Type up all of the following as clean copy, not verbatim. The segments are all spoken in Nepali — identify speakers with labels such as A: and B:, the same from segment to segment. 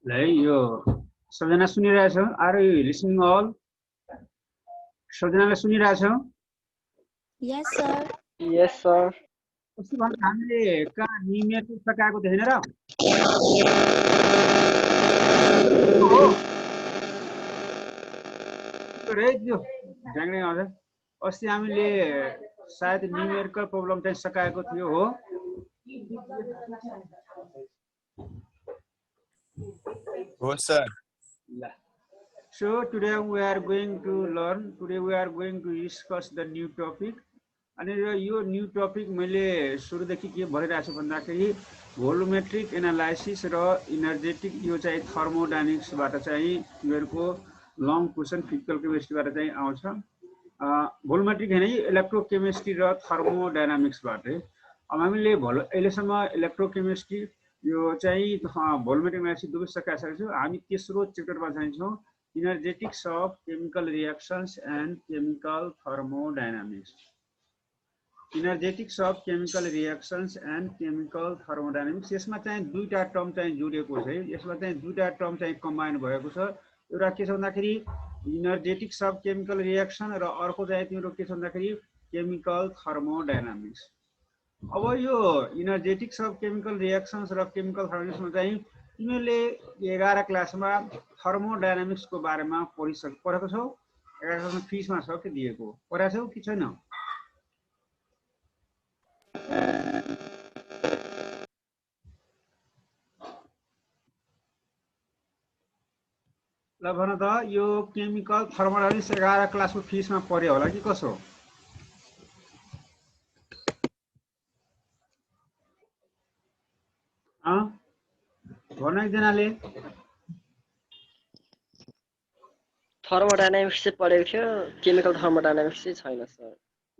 A: ल यो सबजना सुनिरहेछ? Are you listening all? सबजनाले सुनिरहेछ?
B: Yes, sir.
C: Yes, sir.
A: अस्ति भन्दा हामीले कहाँ निमेट सकाएको देखेन र? हो रे त्यो ढ्याङ्ग्रे आउँछ। अस्ति हामीले सायद न्युमेरिकल प्रब्लम चाहिँ सकाएको थियो हो।
D: हो sir.
A: So today we are going to discuss the new topic. अनि यो न्यू टपिक मैले सुरुदेखि के भनिरहेको छु भन्दाखेरि भोल्युमेट्रिक एनालाइसिस र इनर्जेटिक यो चाहिँ थर्मोडाइनामिक्सबाट चाहिँ तिमीहरूको लङ क्वेसन फिजिकल केमिस्ट्रीबाट चाहिँ आउँछ। भोल्युमेट्रिक हैन इलेक्ट्रोकेमिस्ट्री र थर्मोडाइनामिक्सबाट। अब हामीले अहिलेसम्म इलेक्ट्रोकेमिस्ट्री यो चाहिँ भोल्युमेट्रिक एनालाइसिस दुवै सकाइसकेको छु। हामी तेस्रो च्याप्टरमा जान्छौँ energetics of chemical reactions and chemical thermodynamics. Energetics of chemical reactions and chemical thermodynamics. यसमा चाहिँ दुईटा टर्म चाहिँ जोडिएको छ। यसमा चाहिँ दुईटा टर्म चाहिँ कम्बाइन भएको छ। एउटा के छ भन्दाखेरि इनर्जेटिक्स अफ केमिकल रिएक्सन र अर्को चाहिँ तिम्रो के छ भन्दाखेरि केमिकल थर्मोडाइनामिक्स। अब यो इनर्जेटिक्स अफ केमिकल रिएक्सन्स र केमिकल थर्मोडाइनामिक्समा चाहिँ तिमीले 11 क्लासमा थर्मोडाइनामिक्सको बारेमा पढेको छौ। 11 क्लासमा फिसमा छ के दिएको पढाएको छौ कि छैन? ल भन त यो केमिकल थर्मोडाइनामिक्स 11 क्लासको फिसमा पढ्यो होला कि कसो? भन एकजनाले।
C: थर्मोडाइनामिक्स चाहिँ पढेको थियो, केमिकल थर्मोडाइनामिक्स चाहिँ छैन सर।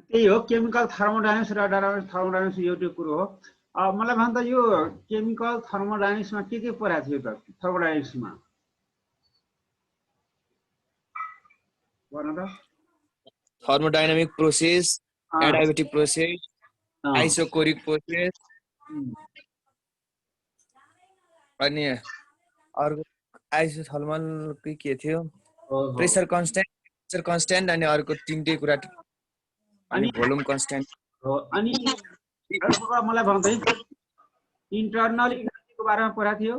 A: त्यही हो केमिकल थर्मोडाइनामिक्स र थर्मोडाइनामिक्स एउटै कुरो हो। मलाई भन त यो केमिकल थर्मोडाइनामिक्समा के पढाएको थियो त थर्मोडाइनामिक्समा? भन त।
D: Thermodynamic process, adiabatic process, isochoric process अनि अर्को आइसोथर्मल के थियो प्रेसर कन्स्ट्यान्ट अनि अर्को तीनटै कुरा अनि भोल्युम कन्स्ट्यान्ट
A: हो। अनि अर्को मलाई भन त इन्टरनल इनर्जीको बारेमा पढाएको थियो?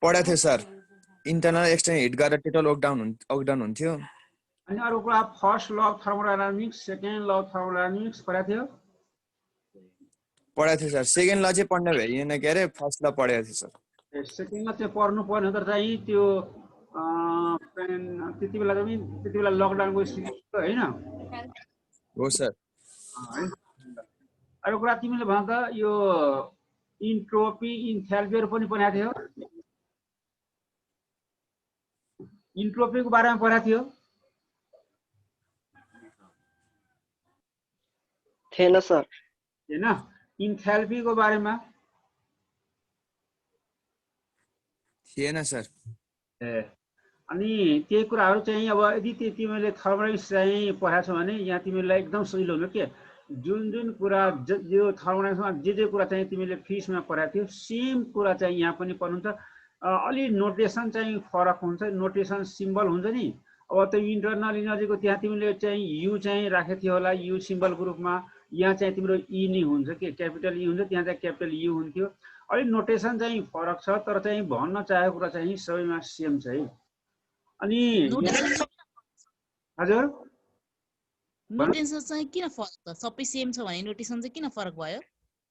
D: पढाएको थियो सर। इन्टरनल एक्सटर्नल हिट गरेर टोटल वर्कडाउन हुन्थ्यो।
A: अनि अर्को कुरा first law of thermodynamics, second law of thermodynamics पढाएको थियो?
D: पढाएको थियो सर। सेकेन्ड ल चाहिँ पढ्न भ्याइएन के अरे, फर्स्ट ल पढाएको थियो सर।
A: सेकेन्ड ल चाहिँ पढ्नु पर्ने तर चाहिँ त्यो त्यति बेला लकडाउनको स्थिति थियो हैन?
D: हो सर।
A: अर्को कुरा तिमीले भन त यो इन्ट्रोपी इन्थ्याल्पीहरु पनि पढाएको थियो? इन्ट्रोपीको बारेमा पढाएको थियो?
C: थिएन सर।
A: हैन। इन्थ्याल्पीको बारेमा
D: थिएन सर।
A: अनि त्यही कुराहरु चाहिँ अब यदि तिमीले थर्मोडाइनामिक्स चाहिँ पढाएको छौ भने यहाँ तिमीलाई एकदम सजिलो हुन्छ के जुन कुरा यो थर्मोडाइनामिक्समा जे कुरा चाहिँ तिमीले फिसमा पढाएको थियो सेम कुरा चाहिँ यहाँ पनि पढ्नुहुन्छ। अलि नोटेसन चाहिँ फरक हुन्छ, नोटेसन सिम्बल हुन्छ नि। अब त्यो इन्टरनल इनर्जीको त्यहाँ तिमीले चाहिँ यु चाहिँ राखेको थियो होला, यु सिम्बलको रूपमा। यहाँ चाहिँ तिम्रो ई नै हुन्छ के क्यापिटल ई हुन्छ, त्यहाँ चाहिँ क्यापिटल यु हुन्थ्यो। अलि नोटेसन चाहिँ फरक छ तर चाहिँ भन्न चाहेको कुरा चाहिँ सबैमा सेम छ है। अनि हजुर
B: नोटेसन चाहिँ किन फरक त? सबै सेम छ भने नोटेसन चाहिँ किन फरक भयो?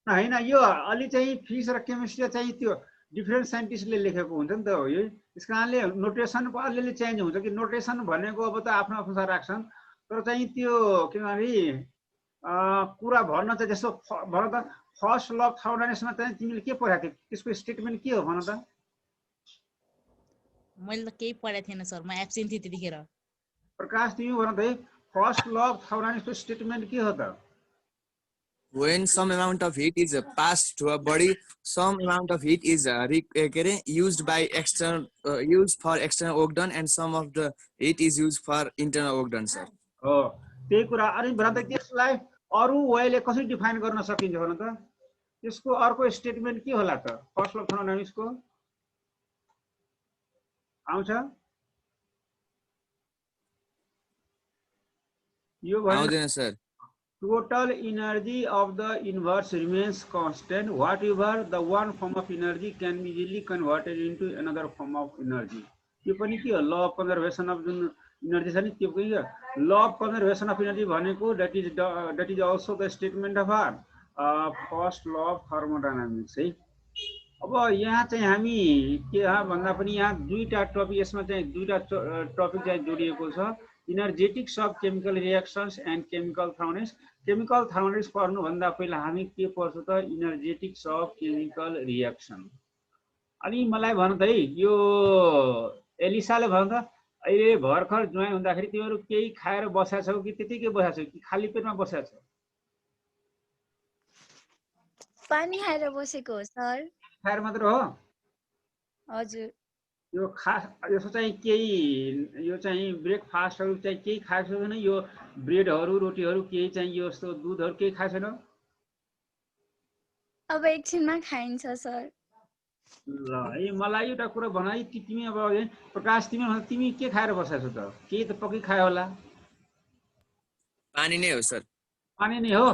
A: हैन, यो अलि चाहिँ फिजिक्स र केमिस्ट्री चाहिँ त्यो डिफरेन्ट साइन्टिस्टले लेखेको हुन्छ नि त हो। यो त्यस कारणले नोटेसनको अलिअलि चेन्ज हुन्छ कि नोटेसन भनेको अब त आफ्नो अनुसार राख्छन् तर चाहिँ त्यो के भन्छ कुरा भन्न चाहिँ जस्तो भन त फर्स्ट ल अफ थर्मोडाइनामिक्समा चाहिँ तिमीले के पढाएको थियौ? त्यसको स्टेटमेन्ट के हो भन त?
B: मैले त केही पढाएको थिएन सर, म एब्सेन्ट थिएँ त्यतिखेर।
A: प्रकाश तिमी भन त फर्स्ट ल अफ थर्मोडाइनामिक्सको स्टेटमेन्ट के हो त?
D: When some amount of heat is passed to a body, some amount of heat is used for external work done, and some of the heat is used for internal work done, sir.
A: हो त्यही कुरा। अनि भन त त्यसलाई अरु वेले कसरी डिफाइन गर्न सकिन्छ भन त? त्यसको अर्को स्टेटमेन्ट के होला त फर्स्ट ल अफ थर्मोडाइनामिक्सको? आउँछ यो भने
D: आउँदैन sir
A: total energy of the inverse remains constant. Whatever the one form of energy can be easily converted into another form of energy. त्यो पनि के हो ल अफ कन्जर्भेसन अफ जुन इनर्जी छ नि त्यो पनि law of conservation of energy भनेको that is also the statement of first law of thermodynamics है। अब यहाँ चाहिँ हामी के भन्दा पनि यहाँ दुईटा टपिक यसमा चाहिँ दुईटा टपिक चाहिँ जोडिएको छ energetics of chemical reactions and chemical thermodynamics. Chemical thermodynamics पढ्नुभन्दा पहिला हामी के पढ्छौँ त इनर्जेटिक्स अफ केमिकल रिएक्सन। अनि मलाई भन त है यो एलिसाले भन त अहिले भर्खर ज्वाइन हुँदाखेरि तिमीहरू केही खाएर बसेका छौ कि त्यतिकै बसेका छौ कि खाली पेटमा बसेका छौ?
E: पानी खाएर बसेको हो सर।
A: खाएर मात्र हो?
E: हजुर।
A: यो खास यसो चाहिँ केही यो चाहिँ ब्रेकफास्टहरू चाहिँ केही खाएको छैन? यो ब्रेडहरू रोटीहरू केही चाहिँ यो यस्तो दुधहरू केही खाएको छैन?
E: अब एकछिनमा खाइन्छ सर।
A: ल है मलाई एउटा कुरा भन है तिमी अब प्रकाश तिमी के खाएर बसेको छौ त? केही त पक्कै खायो होला?
D: पानी नै हो सर।
A: पानी नै हो?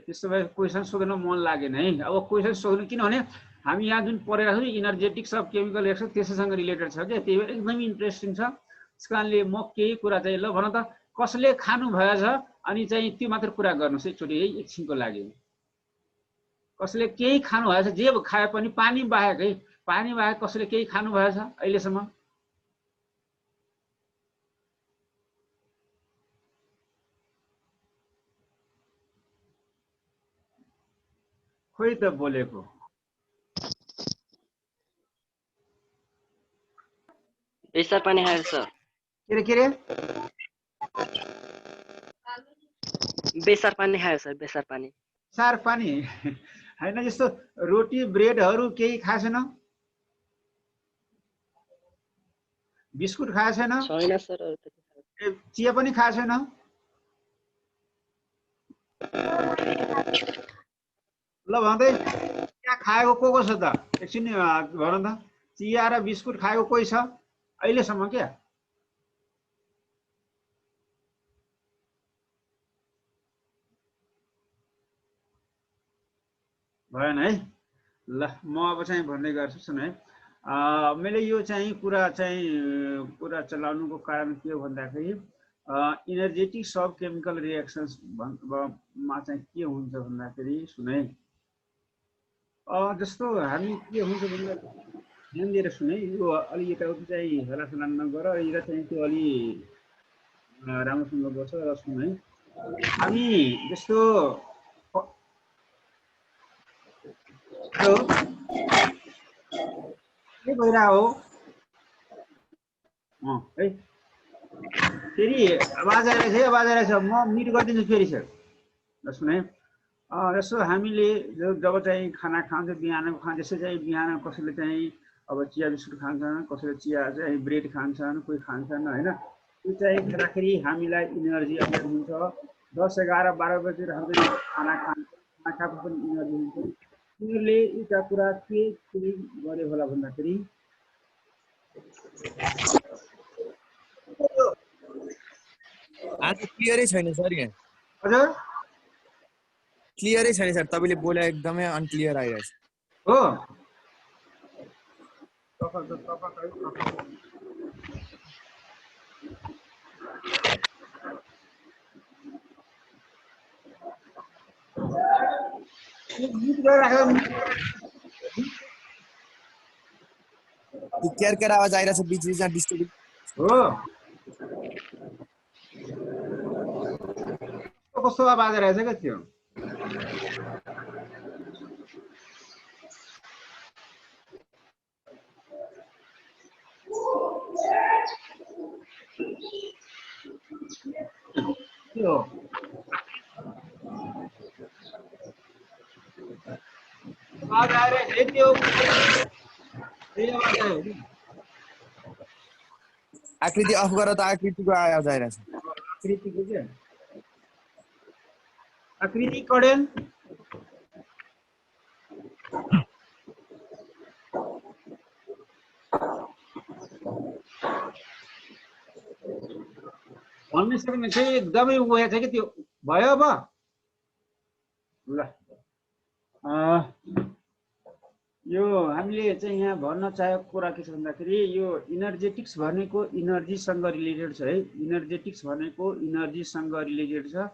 A: त्यसो भए क्वेसन सोध्न मन लागेन है। अब क्वेसन सोध्नु किनभने हामी यहाँ जुन पढेका छौँ इनर्जेटिक्स अफ केमिकल रिएक्सन त्यसैसँग रिलेटेड छ क्या, त्यही भएर एकदमै इन्ट्रेस्टिङ छ। त्यस कारणले म केही कुरा चाहिँ ल भन त कसले खानु भएछ अनि चाहिँ त्यो मात्र कुरा गर्नुहोस् एकचोटि है एकछिनको लागि। कसले केही खानु भएछ जे खाए पनि पानी बाहेक है, पानी बाहेक कसले केही खानु भएछ अहिलेसम्म? खोइ त बोलेको
C: बेसार पानी खाएर सर।
A: के रे
C: बेसार पानी खाएर सर, बेसार पानी।
A: सार पानी हैन जस्तो रोटी ब्रेडहरू केही खाएको छैन? बिस्कुट खाएको छैन?
C: छैन सर।
A: चिया पनि खाएको छैन? ल भन्दै चिया खाएको को छ त? एकछिन भन त चिया र बिस्कुट खाएको कोही छ अहिलेसम्म? क्या भएन है। ल म अब चाहिँ भन्दै गर्छु सुन है। मैले यो चाहिँ कुरा चलाउनुको कारण के हो भन्दाखेरि इनर्जेटिक्स अफ केमिकल रिएक्सन्स मा चाहिँ के हुन्छ भन्दाखेरि सुन है। जस्तो हामी के हुन्छ भन्दा ध्यान दिएर सुन है। यो अलि यताउति चाहिँ हेलाफेला नगर र चाहिँ त्यो अलि राम्रोसँग बस्छ र सुन है। हामी जस्तो के भइरहेको हो है? फेरि आवाज आइरहेछ है, आवाज आइरहेछ। म म्युट गरिदिन्छु फेरि सर। सुन है जस्तो हामीले जब चाहिँ खाना खान्छ बिहानको खान्छ जस्तै चाहिँ बिहान कसैले चाहिँ अब चिया बिस्कुट खान्छन्, कसैले चिया चाहिँ ब्रेड खान्छन्, कोही खान्छन् होइन। त्यो चाहिँ खाँदाखेरि हामीलाई इनर्जी अलिक हुन्छ। 10, 11, 12 बजीतिर हामीले खाना खान्छ, खाना खाएको पनि इनर्जी हुन्छ। तिनीहरूले एउटा कुरा के गर्यो होला भन्दाखेरि
D: आज क्लियरै छैन सर। यहाँ
A: हजुर
D: क्लियरै छैन सर, तपाईँले बोले एकदमै अनक्लियर आइरहेछ
A: हो।
D: केयर आवाज आइरहेछ बिच बिचमा डिस्टर्बिङ
A: हो। कस्तो आवाज आइरहेछ क्या त्यो? आवाज आइरहेछ त्यो
D: आकृति अफ गर त आकृतिको आवाज आइरहेछ।
A: आकृतिको के? आकृति कडेल भन्ने सक्ने चाहिँ एकदमै उयो छ कि त्यो भयो अब ल यो हामीले चाहिँ यहाँ भन्न चाहेको कुरा के छ भन्दाखेरि यो इनर्जेटिक्स भनेको इनर्जीसँग रिलेटेड छ है इनर्जेटिक्स भनेको इनर्जीसँग रिलेटेड छ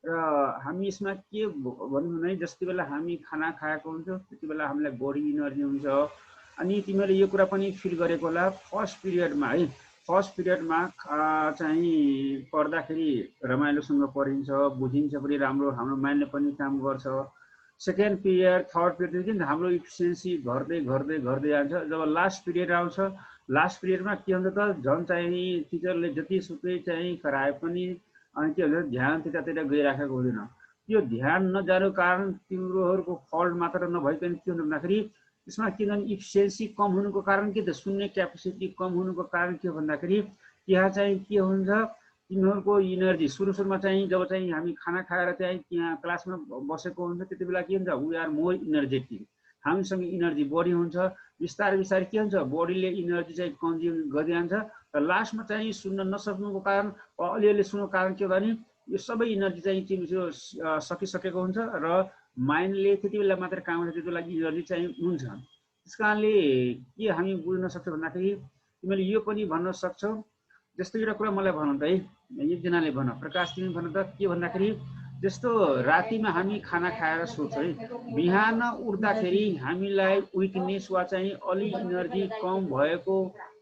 A: र हामी यसमा के भन्नु भने जति बेला हामी खाना खाएको हुन्छौँ त्यति बेला हामीलाई बढी इनर्जी हुन्छ अनि तिमीले यो कुरा पनि फिल गरेको होला फर्स्ट पिरियडमा है फर्स्ट पिरियडमा चाहिँ पढ्दाखेरि रमाइलोसँग पढिन्छ बुझिन्छ पनि राम्रो हाम्रो माइन्डले पनि काम गर्छ सेकेन्ड पिरियड थर्ड पिरियड किन हाम्रो इफिसियन्सी घट्दै घट्दै घट्दै जान्छ जब लास्ट पिरियड आउँछ लास्ट पिरियडमा के हुन्छ त झन् चाहिँ टिचरले जतिसुकै चाहिँ कराए पनि अनि के हुन्छ ध्यान त्यतातिर गइराखेको हुँदैन त्यो ध्यान नजानुको कारण तिमीहरूको फल्ट मात्र नभइकन के हुन्छ भन्दाखेरि यसमा के भन्छ इफिसियन्सी कम हुनुको कारण के त सुन्ने क्यापेसिटी कम हुनुको कारण के भन्दाखेरि त्यहाँ चाहिँ के हुन्छ तिमीहरूको इनर्जी सुरुमा चाहिँ जब चाहिँ हामी खाना खाएर चाहिँ त्यहाँ क्लासमा बसेको हुन्छ त्यति बेला के हुन्छ वी आर मोर इनर्जेटिक हामीसँग इनर्जी बढी हुन्छ बिस्तारै बिस्तारै के हुन्छ बडीले इनर्जी चाहिँ कन्ज्युम गरिरहन्छ र लास्टमा चाहिँ सुन्न नसक्नुको कारण अलिअलि सुन्नुको कारण के भने यो सबै इनर्जी चाहिँ तिम्रो सकिसकेको हुन्छ र माइन्डले त्यति बेला मात्र काम गर्छ त्यति बेला इनर्जी चाहिँ हुन्छ त्यस कारणले के हामी बुझ्न सक्छौँ भन्दाखेरि तिमीले यो पनि भन्न सक्छौ जस्तो एउटा कुरा मलाई भन त है एकजनाले भन प्रकाश तिमी भन त के भन्दाखेरि जस्तो रातिमा हामी खाना खाएर सोच्छौँ है बिहान उठ्दाखेरि हामीलाई विकनेस वा चाहिँ अलि इनर्जी कम भएको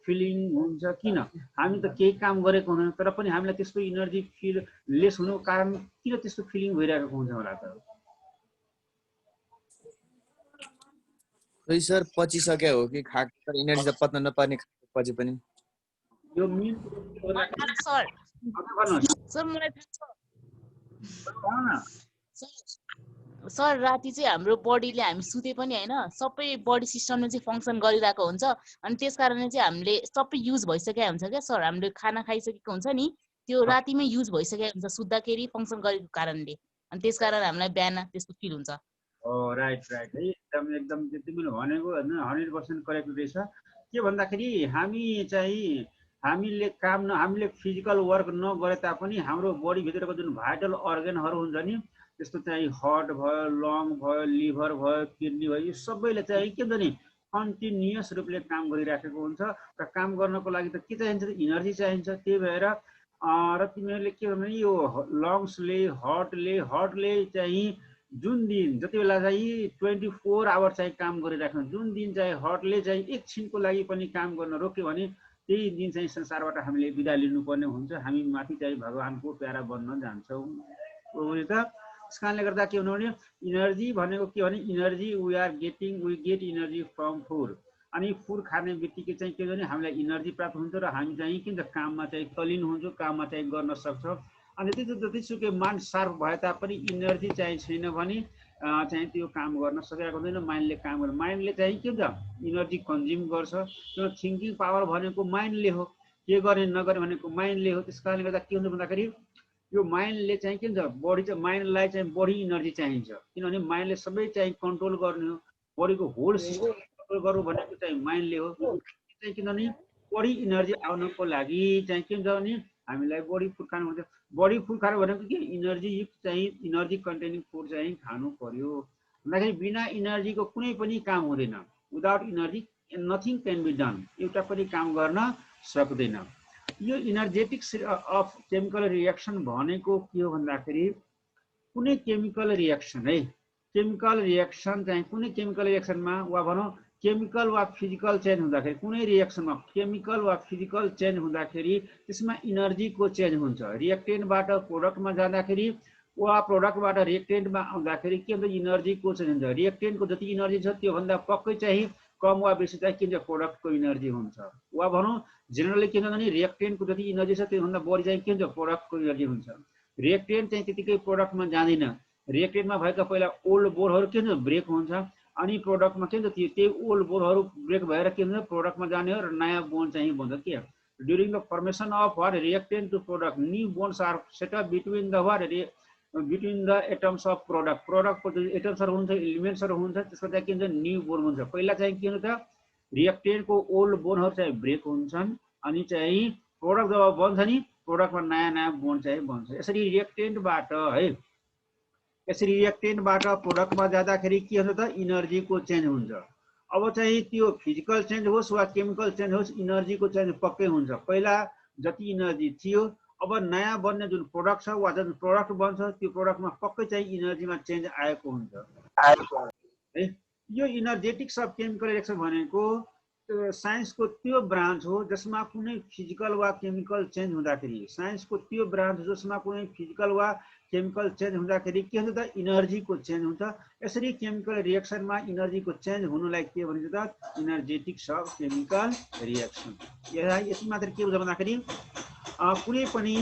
A: फिलिङ हुन्छ किन हामी त केही काम गरेको हुँदैन तर पनि हामीलाई त्यस्तो इनर्जी फिल लेस हुनुको कारण किन त्यस्तो फिलिङ भइरहेको हुन्छ होला त
D: खै सर पचिसक्यो हो कि खाएको तर इनर्जी त पत्न नपर्ने पछि पनि
A: यो मिन
B: सर सर मलाई सर राति चाहिँ हाम्रो बडीले हामी सुते पनि हैन सबै बडी सिस्टमले चाहिँ फङ्सन गरिरहेको हुन्छ अनि त्यस कारणले चाहिँ हामीले सबै युज भइसकेको हुन्छ क्या सर हामीले खाना खाइसकेको हुन्छ नि त्यो रातिमै युज भइसकेको हुन्छ सुत्दाखेरि फङ्सन गरेको कारणले अनि त्यस कारण हामीलाई बिहान त्यस्तो फिल हुन्छ
A: राइट राइट है एकदम तिमीले भनेको 100% करेक्ट रहेछ के भन्दाखेरि हामी चाहिँ हामीले फिजिकल वर्क नगरे तापनि हाम्रो बडी भित्रको जुन भाइटल अर्गनहरू हुन्छ नि त्यस्तो चाहिँ हार्ट भयो लङ भयो लिभर भयो किडनी भयो यो सबैले चाहिँ के हुन्छ नि कन्टिन्युअस रूपले काम गरिराखेको हुन्छ र काम गर्नको लागि त के चाहिन्छ इनर्जी चाहिन्छ त्यही भएर र तिमीहरूले के भने यो लङ्सले हार्टले चाहिँ जुन दिन जति बेला चाहिँ 24 आवर चाहिँ काम गरिराख्नु जुन दिन चाहिँ हार्टले चाहिँ एकछिनको लागि पनि काम गर्न रोक्यो भने त्यही दिन चाहिँ संसारबाट हामीले बिदा लिनुपर्ने हुन्छ हामी माथि चाहिँ भगवानको प्यारा बन्न जान्छौँ त त्यस कारणले गर्दा के हुनु भने इनर्जी भनेको के भने energy we get energy from food अनि फुड खाने बित्तिकै चाहिँ के भने हामीलाई इनर्जी प्राप्त हुन्छ र हामी चाहिँ किन त काममा चाहिँ तल्लीन हुन्छौँ काममा चाहिँ गर्न सक्छौँ अनि जतिसुकै माइन्ड सार्प भए तापनि इनर्जी चाहिँ छैन भने चाहिँ त्यो काम गर्न सकिरहेको हुँदैन माइन्डले काम गर्छ माइन्डले चाहिँ के हुन्छ इनर्जी कन्ज्युम गर्छ त्यो थिङ्किङ पावर भनेको माइन्डले हो के गर्ने नगर्ने भनेको माइन्डले हो त्यस कारणले गर्दा के हुन्छ भन्दाखेरि यो माइन्डले चाहिँ के हुन्छ बडी चाहिँ माइन्डलाई चाहिँ बढी इनर्जी चाहिन्छ किनभने माइन्डले सबै चाहिँ कन्ट्रोल गर्ने हो बडीको होल सिस्टम कन्ट्रोल गर्नु भनेको चाहिँ माइन्डले हो चाहिँ किनभने बढी इनर्जी आउनको लागि चाहिँ के हुन्छ भने हामीलाई बडी फुड खानु पर्छ बडी फुड खानु भनेको के इनर्जी युक्त चाहिँ इनर्जी कन्टेनिङ फुड चाहिँ खानु पर्यो भन्दाखेरि बिना इनर्जीको कुनै पनि काम हुँदैन without energy nothing can be done एउटा पनि काम गर्न सक्दैन यो इनर्जेटिक्स अफ केमिकल रिएक्सन भनेको के हो भन्दाखेरि कुनै केमिकल रिएक्सन है केमिकल रिएक्सन चाहिँ कुनै केमिकल रिएक्सनमा वा भनौँ केमिकल वा फिजिकल चेन्ज हुँदाखेरि कुनै रिएक्सनमा केमिकल वा फिजिकल चेन्ज हुँदाखेरि त्यसमा इनर्जीको चेन्ज हुन्छ रिएक्टेन्टबाट प्रोडक्टमा जाँदाखेरि वा प्रोडक्टबाट रिएक्टेन्टमा आउँदाखेरि के हुन्छ इनर्जीको चेन्ज हुन्छ रिएक्टेन्टको जति इनर्जी छ त्योभन्दा पक्कै चाहिँ कम वा बेसी चाहिँ के हुन्छ प्रोडक्टको इनर्जी हुन्छ वा भनौँ जेनरली के हुन्छ भने रिएक्टेन्टको जति इनर्जी छ त्योभन्दा बढी चाहिँ के हुन्छ प्रोडक्टको इनर्जी हुन्छ रिएक्टेन्ट चाहिँ त्यतिकै प्रोडक्टमा जाँदैन रिएक्टेन्टमा भएका पहिला ओल्ड बोर्डहरू के हुन्छ ब्रेक हुन्छ अनि प्रोडक्टमा के हुन्छ त्यही ओल्ड बोर्डहरू ब्रेक भएर के हुन्छ प्रोडक्टमा जाने हो र नयाँ बोन्ड चाहिँ बन्छ के during the formation of what reactant to product new bonds are set up between the what between the atoms of प्रोडक्टको जो एटम्सहरू हुन्छ इलिमेन्ट्सहरू हुन्छ त्यसको चाहिँ के हुन्छ न्यू बोन्ड हुन्छ पहिला चाहिँ के हुन्छ रिएक्टेन्टको ओल्ड बोन्डहरू चाहिँ ब्रेक हुन्छन् अनि चाहिँ प्रोडक्ट जब बन्छ नि प्रोडक्टमा नयाँ नयाँ बोन्ड चाहिँ बन्छ। यसरी रिएक्टेन्टबाट है, यसरी रिएक्टेन्टबाट प्रोडक्टमा जाँदाखेरि के हुन्छ त इनर्जीको चेन्ज हुन्छ। अब चाहिँ त्यो फिजिकल चेन्ज होस् वा केमिकल चेन्ज होस्, इनर्जीको चेन्ज पक्कै हुन्छ। पहिला जति इनर्जी थियो, अब नयाँ बन्ने जुन प्रोडक्ट छ वा जुन प्रोडक्ट बन्छ त्यो प्रोडक्टमा पक्कै चाहिँ इनर्जीमा चेन्ज आएको हुन्छ है। यो इनर्जेटिक्स अफ केमिकल रिएक्सन भनेको साइन्सको त्यो ब्रान्च हो जसमा कुनै फिजिकल वा केमिकल चेन्ज हुँदाखेरि, साइन्सको त्यो ब्रान्च हो जसमा कुनै फिजिकल वा केमिकल चेन्ज हुँदाखेरि के हुन्छ त इनर्जीको चेन्ज हुन्छ। यसरी केमिकल रिएक्सनमा इनर्जीको चेन्ज हुनुलाई के भनिन्छ त इनर्जेटिक्स अफ केमिकल रिएक्सन। यति मात्र के हुन्छ भन्दाखेरि कुनै पनि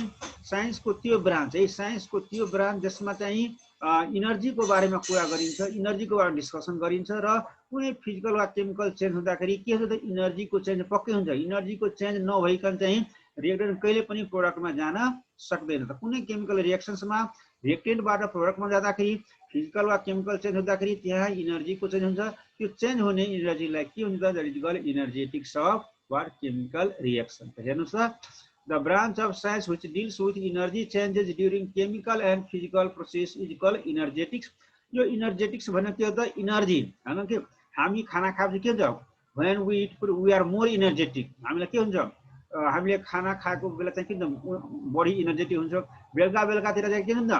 A: साइन्सको त्यो ब्रान्च है, साइन्सको त्यो ब्रान्च जसमा चाहिँ इनर्जीको बारेमा कुरा गरिन्छ, इनर्जीको बारेमा डिस्कसन गरिन्छ र कुनै फिजिकल वा केमिकल चेन्ज हुँदाखेरि के हुन्छ त इनर्जीको चेन्ज पक्कै हुन्छ। इनर्जीको चेन्ज नभइकन चाहिँ रिएक्टेन्ट कहिले पनि प्रोडक्टमा जान सक्दैन। त कुनै केमिकल रिएक्सन्समा रिएक्टेन्टबाट प्रोडक्टमा जाँदाखेरि फिजिकल वा केमिकल चेन्ज हुँदाखेरि त्यहाँ इनर्जीको चेन्ज हुन्छ। त्यो चेन्ज हुने इनर्जीलाई के हुन्छ that is called energetics of what chemical reaction. हेर्नुहोस् त the branch of science which deals with energy changes during chemical and physical process is called energetics। यो energetics भनेको के हो त इनर्जी। हैन के हामी खाना खाएपछि के हुन्छ when we eat food we are more energetic। हामीलाई के हुन्छ हामीले खाना खाएको बेला चाहिँ के हुन्छ बडी एनर्जेटिक हुन्छ। बेलुका बेलुकातिर चाहिँ के हुन्छ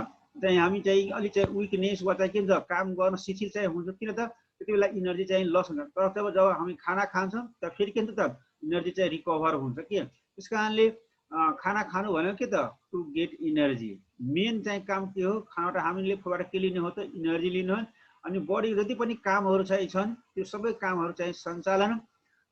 A: चाहिँ हामी चाहिँ अलि चाहिँ विकनेस वा चाहिँ के हुन्छ काम गर्न शिथिल चाहिँ हुन्छ। किन त त्यति बेला इनर्जी चाहिँ लस हुन्छ। तर जब हामी खाना खान्छौँ त फेरि के हुन्छ त इनर्जी चाहिँ रिकभर हुन्छ के। त्यस कारणले खाना खानु भनेको के त टु गेट इनर्जी। मेन चाहिँ काम के हो खानाबाट हामीले फोबाट के लिने हो त इनर्जी लिनु हो। अनि बडी जति पनि कामहरू चाहिँ छन् त्यो सबै कामहरू चाहिँ सञ्चालन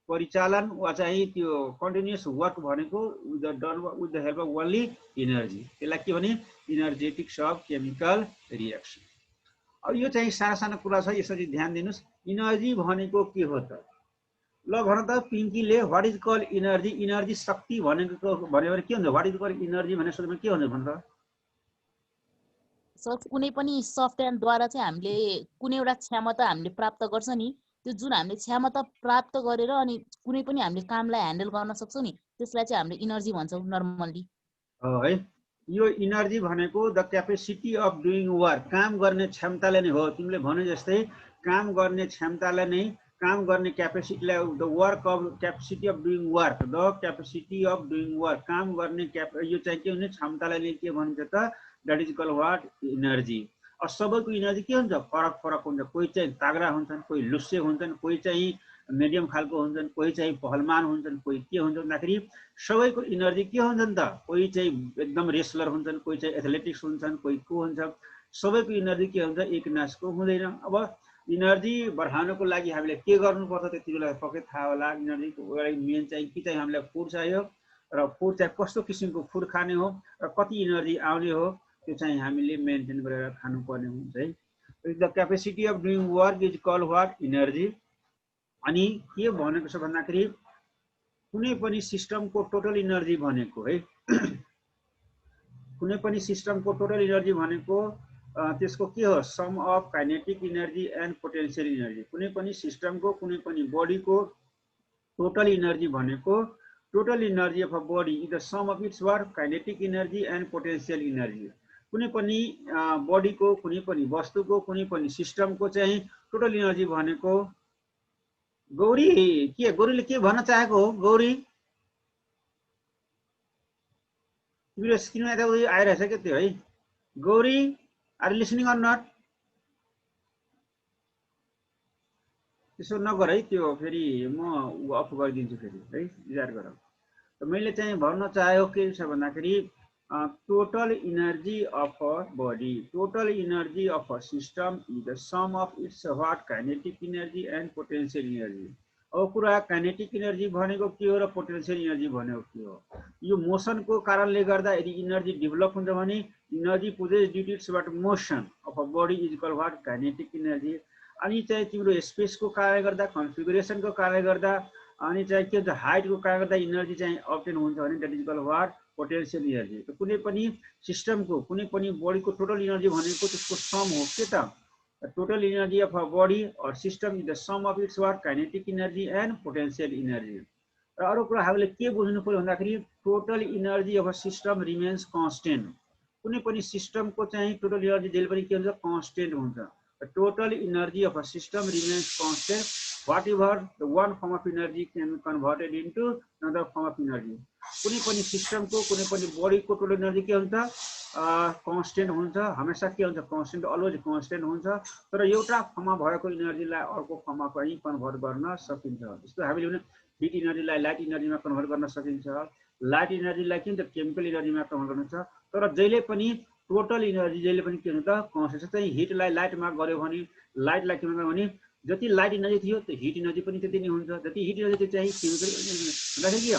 A: परिचालन वा चाहिँ त्यो कन्टिन्युअस वर्क भनेको with the help of only energy. त्यसलाई के भने इनर्जेटिक्स अफ केमिकल रिएक्सन। अब यो चाहिँ सानो सानो कुरा छ, यसरी ध्यान दिनुहोस्। इनर्जी भनेको के हो त ल भन त पिङ्कीले what is called energy. Energy शक्ति भनेको भन्यो भने के हुन्छ व्हाट इज कल्ड इनर्जी भनेर सोध्दा के हुन्छ भन्छ त
B: सर कुनै पनि सफ्टवेयरद्वारा चाहिँ हामीले कुनै एउटा क्षमता हामीले प्राप्त गर्छ नि, त्यो जुन हामीले क्षमता प्राप्त गरेर अनि कुनै पनि हामीले कामलाई ह्यान्डल गर्न सक्छौँ नि त्यसलाई चाहिँ हामीले इनर्जी भन्छौँ नर्मल्ली
A: है। यो इनर्जी भनेको the capacity of doing work, काम गर्ने क्षमताले नै हो। तिमीले भने जस्तै काम गर्ने क्षमतालाई नै काम गर्ने क्यापेसिटीलाई the work of capacity of doing work, the capacity of doing work काम गर्ने यो चाहिँ के हुने क्षमतालाई नै के भनिन्छ त that is called what energy. अब सबैको इनर्जी के हुन्छ फरक फरक हुन्छ। कोही चाहिँ तागडा हुन्छन्, कोही लुस्से हुन्छन्, कोही चाहिँ मिडियम खालको हुन्छन्, कोही चाहिँ पहलमान हुन्छन्, कोही के हुन्छ भन्दाखेरि सबैको इनर्जी के हुन्छन् त कोही चाहिँ एकदम रेसलर हुन्छन्, कोही चाहिँ एथलेटिक्स हुन्छन्, कोही को हुन्छ। सबैको इनर्जी के हुन्छ एक नासको हुँदैन। अब इनर्जी बढाउनको लागि हामीले के गर्नुपर्छ त्यति बेला पक्कै थाहा होला। इनर्जीको लागि मेन चाहिँ के चाहिँ हामीलाई फुड चाहियो र फुड चाहिँ कस्तो किसिमको फुड खाने हो र कति इनर्जी आउने हो त्यो चाहिँ हामीले मेन्टेन गरेर खानुपर्ने हुन्छ है। The capacity of doing work is called what energy. अनि के भनेको छ भन्दाखेरि कुनै पनि सिस्टमको टोटल इनर्जी भनेको है कुनै पनि सिस्टमको टोटल इनर्जी भनेको त्यसको के हो sum of kinetic energy and potential energy. कुनै पनि सिस्टमको कुनै पनि बडीको टोटल इनर्जी भनेको total energy of a body is the sum of its work kinetic energy and potential energy. कुनै पनि बडीको कुनै पनि वस्तुको कुनै पनि सिस्टमको चाहिँ टोटल इनर्जी भनेको गौरी के गौरीले के भन्न चाहेको हो गौरी तिम्रो स्क्रिनमा यता उयो आइरहेछ के त्यो है Gauri are listening or not. त्यसो नगर है त्यो फेरि म अफ गरिदिन्छु फेरि है विचार गर। मैले चाहिँ भन्न चाहेको के छ भन्दाखेरि total energy of a body total energy of a system is the sum of its what kinetic energy and potential energy. अब कुरा काइनेटिक इनर्जी भनेको के हो र पोटेन्शियल इनर्जी भनेको के हो। यो मोसनको कारणले गर्दा यदि इनर्जी डेभलप हुन्छ भने energy possess due to its what motion of a body is called what kinetic energy. अनि चाहिँ तिम्रो स्पेसको कारणले गर्दा कन्फिगुरेसनको कारणले गर्दा अनि चाहिँ के हुन्छ हाइटको कारणले गर्दा इनर्जी चाहिँ अब्टेन हुन्छ भने that is called what potential energy. त कुनै पनि सिस्टमको कुनै पनि बडीको टोटल इनर्जी भनेको त्यसको सम हो के त total energy of a body or system is the sum of its what kinetic energy and potential energy. र अरु कुरा हामीले के बुझ्नु पर्यो भन्दाखेरि total energy of a system remains constant. कुनै पनि सिस्टमको चाहिँ टोटल इनर्जी जहिले पनि के हुन्छ कन्स्टेन्ट हुन्छ। Total energy of a system remains constant whatever the one form of energy can be converted into another form of energy. कुनै पनि सिस्टमको कुनै पनि बडीको टोटल इनर्जी के हुन्छ कन्स्टेन्ट हुन्छ, हमेसा के हुन्छ कन्स्टेन्ट, अलवेज कन्स्टेन्ट हुन्छ। तर एउटा फर्ममा भएको इनर्जीलाई अर्को फर्ममा पनि कन्भर्ट गर्न सकिन्छ। जस्तो हामीले भने हिट इनर्जीलाई लाइट इनर्जीमा कन्भर्ट गर्न सकिन्छ, लाइट इनर्जीलाई के हुन्छ केमिकल इनर्जीमा कन्भर्ट गर्न सकिन्छ। तर जहिले पनि टोटल इनर्जी जहिले पनि के हुन्छ त कन्स्टेन्ट। चाहिँ हिटलाई लाइटमा गऱ्यो भने लाइटलाई के गर्यो भने जति लाइट इनर्जी थियो त्यो हिट इनर्जी पनि त्यति नै हुन्छ, जति हिट इनर्जी चाहिँ केमिकल इनर्जी भन्दाखेरि के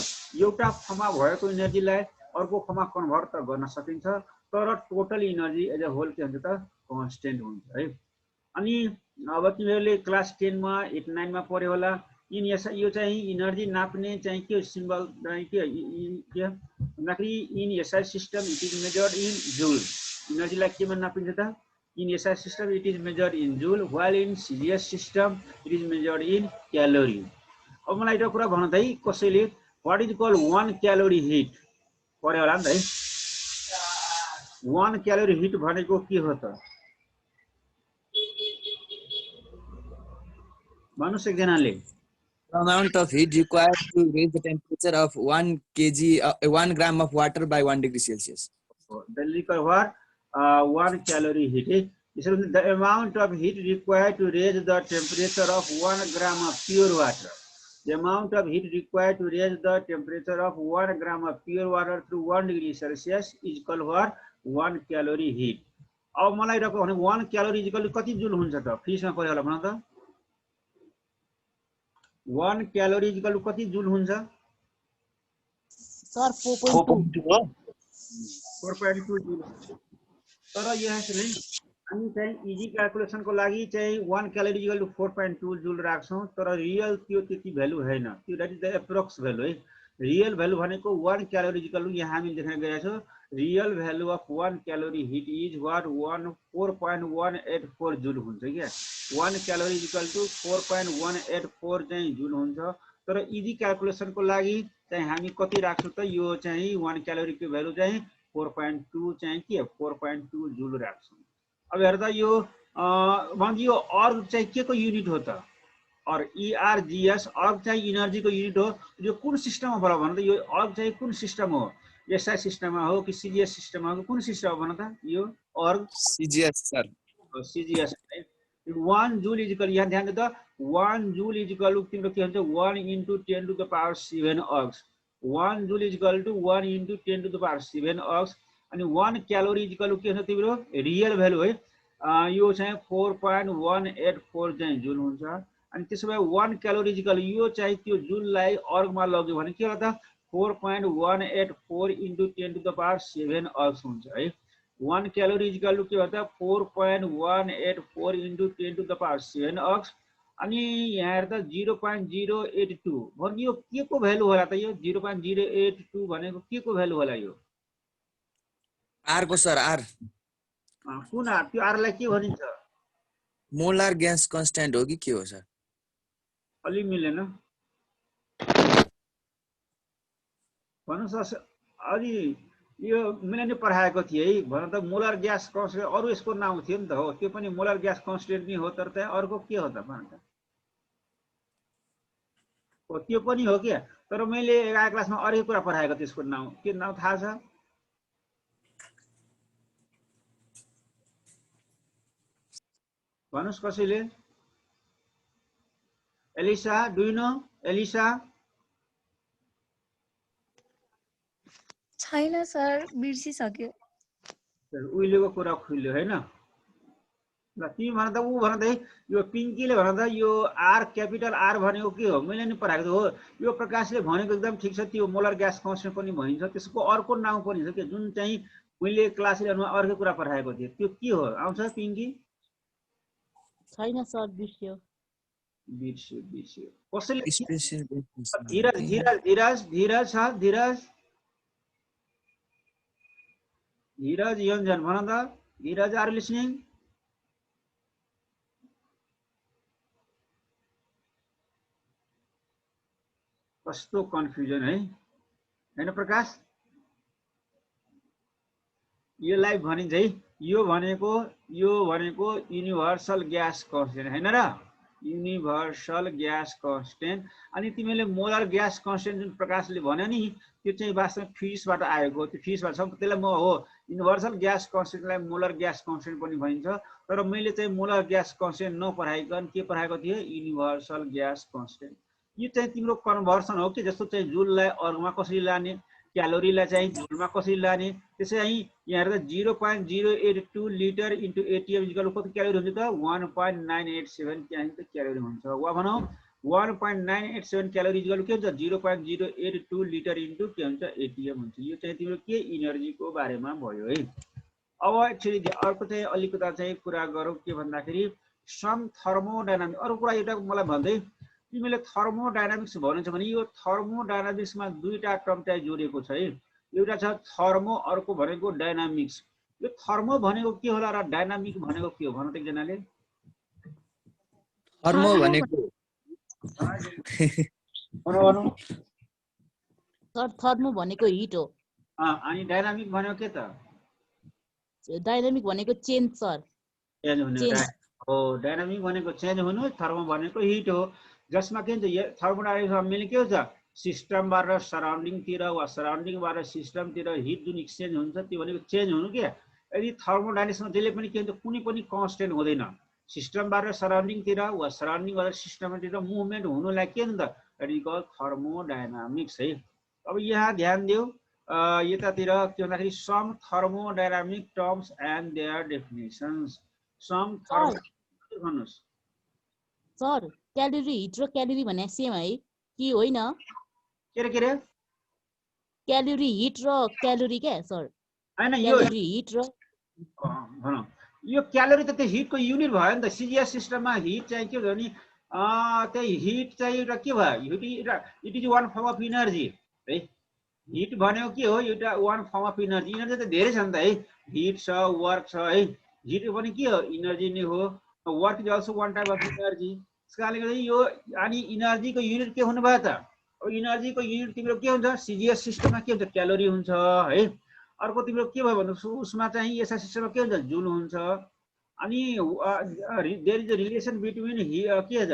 A: एउटा फर्ममा भएको इनर्जीलाई अर्को फर्ममा कन्भर्ट त गर्न सकिन्छ, तर total energy as a whole के हुन्छ त कन्स्टेन्ट हुन्छ है। अनि अब तिमीहरूले क्लास 10 मा 8 9 मा पढ्यो होला। यो चाहिँ इनर्जी नाप्ने चाहिँ के सिम्बल के भन्दाखेरि in SI system it is measured in joule. इनर्जीलाई केमा नापिन्छ त in SI system it is measured in joule, while in CGS system it is measured in calorie. अब मलाई एउटा कुरा भन्नु त है, कसैले what is called 1 calorie heat पढ्यो होला नि त है। 1 क्यालोरी हिट भनेको के हो त भन्नुस् एकजनाले।
D: The amount of heat required to raise the temperature of 1 kg, 1 gram of water by 1 degree Celsius.
A: The required 1 calorie heat. This is the amount of heat required to raise the temperature of 1 gram of pure water. The amount of heat required to raise the temperature of 1 gram of pure water through 1 degree Celsius is called what 1 calorie heat. अब मलाई रको भने 1 calorie इक्वल कति जुल हुन्छ त फ्रिजमा पऱ्यो होला भन त। 1 क्यालोरी इक्वल कति जुल हुन्छ
B: सर 4.2
A: हो 4.2 जुल। तर यहाँ चाहिँ हामी चाहिँ इजी क्याल्कुलेसनको लागि चाहिँ 1 क्यालोरी इक्वल टु 4.2 जुल राख्छौं, तर रियल त्यो त्यति भ्यालु हैन, त्यो that is the approx value है। रियल भ्यालु भनेको 1 क्यालोरी इक्वल टु यहाँ हामी देख्न गएका छौं real value of 1 calorie hit is what 4.184 जुल हुन्छ क्या। 1 क्यालोरी इक्वल टु 4.184 चाहिँ जुल हुन्छ। तर इजी क्याल्कुलेसनको लागि चाहिँ हामी कति राख्छौं त यो चाहिँ 1 क्यालोरी को भ्यालु चाहिँ 4.2 चाहिँ के 4.2 जुल राख्छौं। अब हेर्दा यो यो अर्ग चाहिँ के को युनिट हो त और ERGS अर्ग चाहिँ इनर्जी को युनिट हो। यो कुन सिस्टममा होला भन त यो अर्ग चाहिँ कुन सिस्टम हो एसआई सिस्टममा हो कि सीजीएस सिस्टममा हो कुन सिस्टम भन त यो अर्ग
D: CGS sir.
A: CGS 1 joule is equal यहाँ ध्यान दे त 1 जुल इज इक्वल टु तिम्रो के हुन्छ 1 into 10 to the power 7 ergs. 1 joule is equal to 1 into 10 to the power 7 ergs. अनि 1 क्यालोरी इज इक्वल टु के हुन्छ तिम्रो रियल भ्यालु है यो चाहिँ 4.184 चाहिँ जुल हुन्छ। अनि त्यसो भए 1 क्यालोरी इज इक्वल यो चाहिँ त्यो जुललाई अर्गमा लग्यो भने के होला त 4.184 into 10 to the power 7 अर्ग्स हुन्छ है। 1 क्यालोरी इज इक्वल टु के भन्छ 4.184 into 10 to the power 7 ergs. अनि यहाँ हेर्दा 0.082 भने यो के को भ्यालु होला त यो 0.082 भनेको के को भ्यालु होला यो
D: R को सर R
A: कुन आर त्यो आर लाई के भनिन्छ
D: मोलर ग्यास कन्स्ट्यान्ट हो कि के हो सर
A: अलि मिलेन भन्नुस् अलि यो मैले नि पढाएको थिए है भन त मोलर ग्यास कन्स्टेन्ट अरु यसको नाम थियो नि त हो त्यो पनि मोलर ग्यास कन्स्टेन्ट नै हो तर त्यहाँ अर्को के हो त भन त हो त्यो पनि हो के तर मैले 11 क्लासमा अर्को कुरा पढाएको थिए त्यसको नाम के नाम थाहा छ भन्नुस् कसैले ELISA do you know ELISA
E: छैन सर बिर्सिसक्यो
A: उहिलेको कुरा खुल्यो हैन ल तिमी भन त उ भन त यो पिंकीले भन त यो आर क्यापिटल आर भनेको के हो मैले नि पढाएको हो यो प्रकाशले भनेको एकदम ठीक छ त्यो मोलर ग्यास कन्स्टेन्ट पनि भनिन्छ त्यसको अर्को नाम पनि छ के जुन चाहिँ मैले क्लास 11 मा अर्को कुरा पढाएको थिए त्यो के हो आउँछ पिंकी
B: छैन सर बिर्स्यो
A: बिर्स्यो कसैले
D: स्पेशल
A: धीरज धीरज धीरज धीरज छ धीरज धीरज योन्जन भन त धीरज आर लिसनिङ कस्तो कन्फ्युजन है हैन प्रकाश? यसलाई भनिन्छ है, यो भनेको युनिभर्सल ग्यास कन्स्टेन्ट हैन र? Universal gas constant. अनि तिमीले मोलर ग्यास कन्स्टेन्ट जुन प्रकाशले भन्यो नि त्यो चाहिँ वास्तवमा फिजिक्सबाट आएको, त्यो फिजिक्सबाट छ। त्यसलाई म हो युनिभर्सल ग्यास कन्स्टेन्टलाई मोलर ग्यास कन्स्टेन्ट पनि भनिन्छ, तर मैले चाहिँ मोलर ग्यास कन्स्टेन्ट नपढाइकन के पढाएको थिएँ? Universal gas constant. यो चाहिँ तिम्रो कन्भर्सन हो कि जस्तो चाहिँ जुललाई अर्गमा कसरी लाने, क्यालोरीलाई चाहिँ जुलमा कसरी लाने। त्यसै यहाँ हेर्दा 0.082 लिटर इन्टु एटिएम इक्वल कति क्यालोरी हुन्छ त? 1.987 क्यालोरी हुन्छ। वा भनौँ 1.987 क्यालोरी इक्वल के हुन्छ? 0.082 लिटर इन्टु के हुन्छ? एटिएम हुन्छ। यो चाहिँ तिम्रो के इनर्जीको बारेमा भयो है। अब एक्चुअली अर्को चाहिँ अलिकता चाहिँ कुरा गरौँ के भन्दाखेरि सम थर्मोडायनामिक्स। अरू कुरा एउटा मलाई भन्दै, तिमीले थर्मोडायनामिक्स भन्नुहुन्छ भने यो थर्मोडायनामिक्समा दुईटा टर्म चाहिँ जोडिएको छ है। एउटा छ थर्मो, अर्को भनेको डायनामिक्स। यो थर्मो भनेको के होला र डायनामिक भनेको के हो भन त एकजनाले?
D: थर्मो भनेको
B: सर थर्मो भनेको हिट हो।
A: अनि डायनामिक भनेको के त?
B: डाइनामिक भनेको चेन्ज सर।
A: चेन्ज हुनु
B: चेन्ज।
A: हो। डायनामिक भनेको चेन्ज हुनु, थर्मो भनेको हिट हो। जसमा के हुन्छ थर्मोडायनामिक्समा मेन के हुन्छ? सिस्टमबाट सराउन्डिङतिर वा सराउन्डिङबाट सिस्टमतिर हिट जुन एक्सचेन्ज हुन्छ त्यो भनेको चेन्ज हुनु के। यदि थर्मोडायनामिक्समा जहिले पनि के हुन्छ? कुनै पनि कन्स्टेन्ट हुँदैन। सिस्टमबाट सराउन्डिङतिर वा सराउन्डिङबाट सिस्टमतिर मुभमेन्ट हुनुलाई के हुन्छ? इट इज कल्ड थर्मोडायनामिक्स है। अब यहाँ ध्यान देऊ यतातिर के भन्दाखेरि some thermodynamic terms and their definitions. Some thermo भन्नुस्
B: सर क्यालोरी हिट र क्यालोरी भने सेम है कि होइन?
A: के रे
B: क्यालोरी हिट र क्यालोरी क्या सर?
A: हैन यो
B: क्यालोरी हिट र
A: भनौँ यो क्यालोरी त त्यो हिटको युनिट भयो नि त। सिजिएस सिस्टममा हिट चाहिँ के भयो नि त्यही हिट चाहिँ एउटा के भयो? It is one form of energy है। हिट भनेको के हो? एउटा one form of energy. Energy त धेरै छ नि त है। हिट छ, वर्क छ है। हिट पनि के हो? इनर्जी नै हो। Work is also one type of energy. त्यस कारणले गर्दा यो अनि इनर्जीको युनिट के हुनु भयो त? अब इनर्जीको युनिट तिम्रो के हुन्छ? सिजिएस सिस्टममा के हुन्छ? क्यालोरी हुन्छ है। अर्को तिम्रो के भयो भन्दा उसमा चाहिँ एसआई सिस्टममा के हुन्छ? जुल हुन्छ। अनि there is a relation between के छ?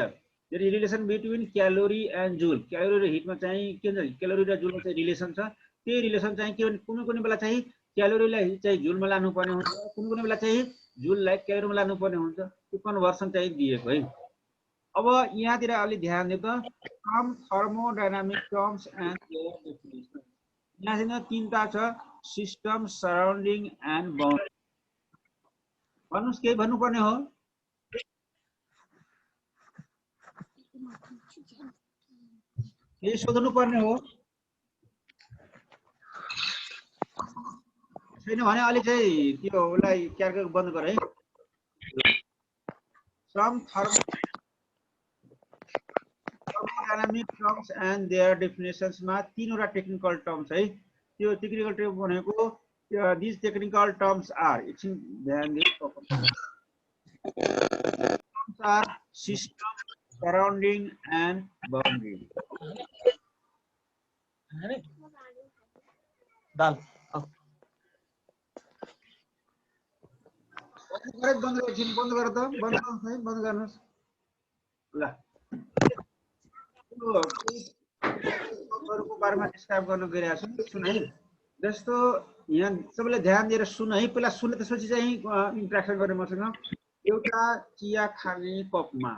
A: There is relation between calorie and joule. Calorie र हिटमा चाहिँ के हुन्छ? क्यालोरी र जुलमा चाहिँ रिलेसन छ। त्यही रिलेसन चाहिँ के भने कुनै कुनै बेला चाहिँ क्यालोरीलाई चाहिँ जुलमा लानुपर्ने हुन्छ, कुनै कुनै बेला चाहिँ जुललाई क्यालोरीमा लानुपर्ने हुन्छ। त्यो कन्भर्सन चाहिँ दिएको है। अब यहाँतिर अलि ध्यान दिउँ त। Some thermodynamic terms and their definition. यहाँ तीनटा छ, सिस्टम, सराउन्डिङ एन्ड बाउन्ड्री। भन्नुहोस् केही भन्नुपर्ने हो? केही सोध्नु पर्ने हो? छैन भने अलि चाहिँ त्यो उसलाई क्याल्कुलेट बन्द गर है। Some thermodynamic terms and their डेफिनेसन्समा तीनवटा टेक्निकल टर्म्स है। त्यो टेक्निकल टर्म भनेको दिस टेक्निकल टर्म्स आर, एकछिन ध्यान दिनु, terms are system, surrounding and boundary. बन्द गर त, बन्द गर्नुहोस् ल। को बारेमा डिस्क्राइब गर्न गइरहेको छु, सुन है। जस्तो यहाँ सबैले ध्यान दिएर सुन है। पहिला सुने त्यसपछि चाहिँ इन्ट्रेक्सन गर्ने मसँग। एउटा चिया खाने कपमा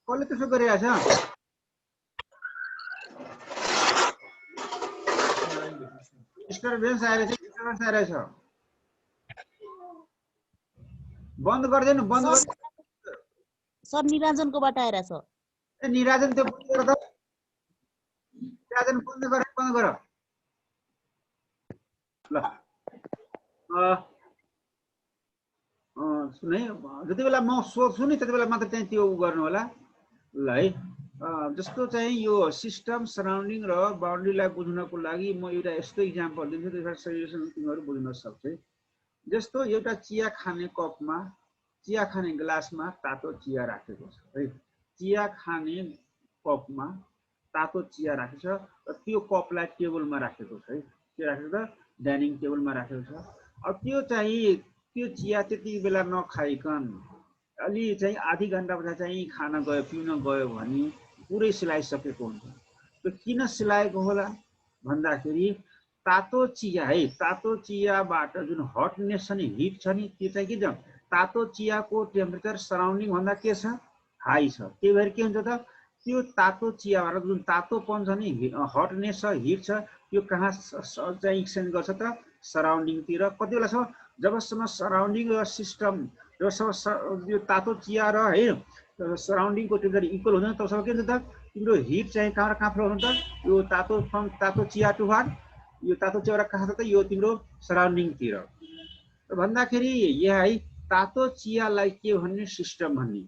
A: कसले त्यसो गरिरहेछ? डिस्टर्बेन्स आइरहेछ। बन्द गरिदिनु, बन्द गर्नु।
B: सर निराजनकोबाट आइरहेछ।
A: ए निराजन त्यो बन्द गर त। निराजन बन्द गर ल। सुन है, जति बेला म सोध्छु नि त्यति बेला मात्र चाहिँ त्यो गर्नु होला ल है। जस्तो चाहिँ यो सिस्टम, सराउन्डिङ र बाउन्ड्रीलाई बुझ्नको लागि म एउटा यस्तो इक्जाम्पल दिन्छु, त्यसबाट सल्युसन तिमीहरू बुझ्न सक्छ। जस्तो एउटा चिया खाने कपमा, चिया खाने ग्लासमा तातो चिया राखेको छ है। चिया खाने कपमा तातो चिया राखेको छ र त्यो कपलाई टेबलमा राखेको छ है, के राखेको छ, डाइनिङ टेबलमा राखेको छ। अब त्यो चाहिँ त्यो चिया त्यति बेला नखाइकन अलि चाहिँ आधी घन्टा पछाडि चाहिँ खान गयो पिउन गयो भने पुरै सिलाइसकेको हुन्छ। त्यो किन सिलाएको होला भन्दाखेरि तातो चिया है, तातो चियाबाट जुन हटनेस छ नि, हिट छ नि, त्यो चाहिँ के छ, तातो चियाको टेम्परेचर सराउन्डिङ भन्दा के छ, हाई छ। त्यही भएर के हुन्छ त, त्यो तातो चियाबाट जुन तातोपन छ नि, हटनेस छ, हिट छ, त्यो कहाँ चाहिँ एक्सचेन्ज गर्छ त, सराउन्डिङतिर। कति बेलासम्म, जबसम्म सराउन्डिङ र सिस्टम, जबसम्म यो तातो चिया र है सराउन्डिङको टेम्परेचर इक्वल हुन्छ तबसम्म के हुन्छ त, तिम्रो हिट चाहिँ कहाँबाट कहाँ फ्लो हुन्छ त, यो तातो चिया टु वाट, यो तातो चियाबाट कहाँ छ त, यो तिम्रो सराउन्डिङतिर। भन्दाखेरि यहाँ है तातो चियालाई के भन्ने, सिस्टम भन्ने।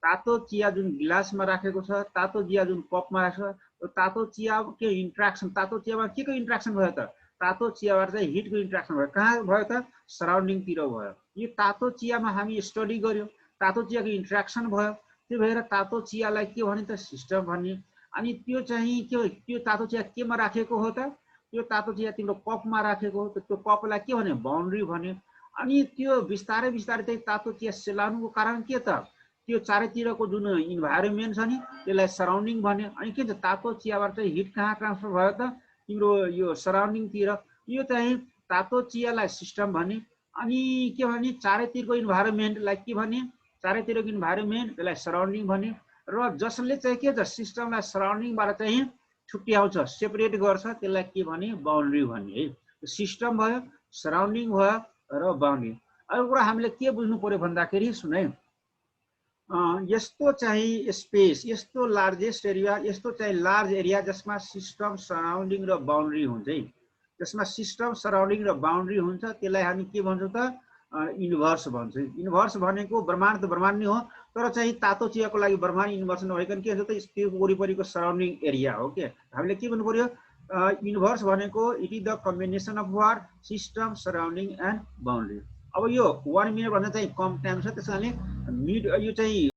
A: तातो चिया जुन गिलासमा राखेको छ, तातो चिया जुन कपमा राखेको छ, तातो चिया के इन्ट्राक्सन, तातो चियामा के को इन्ट्राक्सन भयो त, तातो चियाबाट चाहिँ हिटको इन्ट्राक्सन भयो। कहाँ भयो त, सराउन्डिङतिर भयो। यो तातो चियामा हामी स्टडी गर्यो, तातो चियाको इन्ट्राक्सन भयो। त्यो भएर तातो चियालाई के भने त, सिस्टम भन्ने। अनि त्यो चाहिँ के हो, त्यो तातो चिया केमा राखेको हो त, त्यो तातो चिया तिम्रो कपमा राखेको हो। त्यो कपलाई के भने, बाउन्ड्री भन्यो। अनि त्यो बिस्तारै बिस्तारै चाहिँ तातो चिया सेलाउनुको कारण के त, त्यो चारैतिरको जुन इन्भाइरोमेन्ट छ नि त्यसलाई सराउन्डिङ भन्यो। अनि के छ, तातो चियाबाट चाहिँ हिट कहाँ ट्रान्सफर भयो त, तिम्रो यो सराउन्डिङतिर। यो चाहिँ तातो चियालाई सिस्टम भन्ने। अनि के भने, चारैतिरको इन्भाइरोमेन्टलाई के भन्ने, चारैतिरको इन्भाइरोमेन्ट त्यसलाई सराउन्डिङ भन्ने। र जसले चाहिँ के छ, सिस्टमलाई सराउन्डिङबाट चाहिँ छुट्याउँछ, सेपरेट गर्छ, त्यसलाई के भने, बाउन्ड्री भन्ने है। सिस्टम भयो, सराउन्डिङ भयो र बाउन्ड्री। अब कुरा हामीले के बुझ्नु पर्यो भन्दाखेरि, सुन है, यस्तो चाहिँ स्पेस, यस्तो लार्जेस्ट एरिया, यस्तो चाहिँ लार्ज एरिया जसमा सिस्टम, सराउन्डिङ र बाउन्ड्री हुन्छ है, जसमा सिस्टम, सराउन्डिङ र बाउन्ड्री हुन्छ, त्यसलाई हामी के भन्छौँ त, इन्भर्स भन्छौँ। इन्भर्स भनेको ब्रह्माण्ड त ब्रह्माण्ड नै हो, तर चाहिँ तातो चियाको लागि ब्रह्माण्ड इन्भर्स नभइकन के हुन्छ त, त्यो वरिपरिको सराउन्डिङ एरिया हो। के हामीले के भन्नु पर्यो, इन्भर्स भनेको it is the combination of what, system, surrounding and boundary. अब यो 1 मिनट भन्दा चाहिँ कम टाइम छ, त्यसैले यो चाहिँ